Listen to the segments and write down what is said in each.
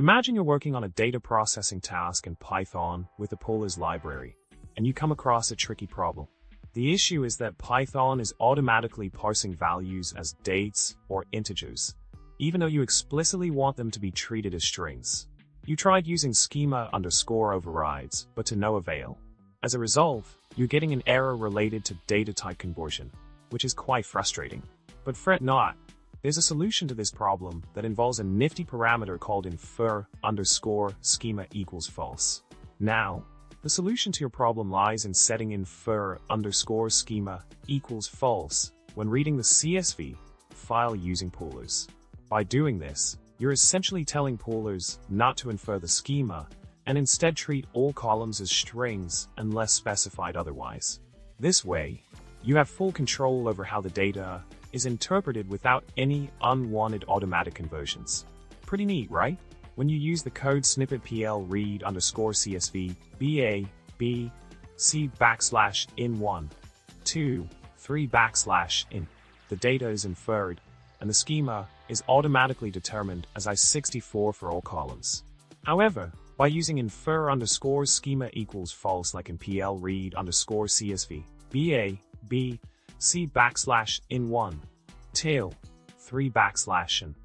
Imagine you're working on a data processing task in Python with the poolers library, and you come across a tricky problem. The issue is that Python is automatically parsing values as dates or integers, even though you explicitly want them to be treated as strings. You tried using schema underscore overrides, but to no avail. As a result, you're getting an error related to data type conversion, which is quite frustrating. But fret not. There's a solution to this problem that involves a nifty parameter called infer underscore schema equals false. Now, the solution to your problem lies in setting infer underscore schema equals false when reading the CSV file using poolers. By doing this, you're essentially telling poolers not to infer the schema and instead treat all columns as strings unless specified otherwise. This way, you have full control over how the data is interpreted without any unwanted automatic conversions. Pretty neat, right? When you use the code snippet pl read underscore CSV BA B C backslash in 1, 2, 3 backslash in, the data is inferred, and the schema is automatically determined as I64 for all columns. However, by using infer underscore schema equals false like in pl read underscore CSV BA B C backslash in 1, 2, 3 backslash in,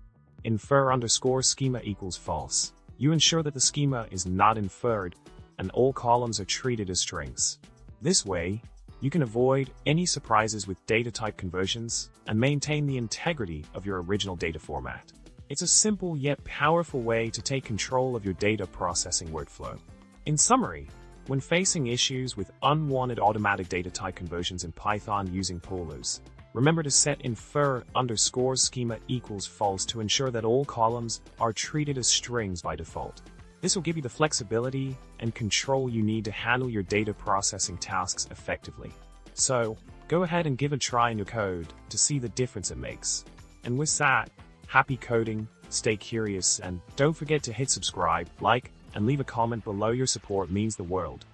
infer underscore schema equals false, you ensure that the schema is not inferred and all columns are treated as strings. This way, you can avoid any surprises with data type conversions and maintain the integrity of your original data format. It's a simple yet powerful way to take control of your data processing workflow. In summary, when facing issues with unwanted automatic data type conversions in Python using poolers, remember to set infer underscore schema equals false to ensure that all columns are treated as strings by default. This will give you the flexibility and control you need to handle your data processing tasks effectively. So, go ahead and give it a try in your code to see the difference it makes. And with that, happy coding, stay curious, and don't forget to hit subscribe, like, and leave a comment below. Your support means the world.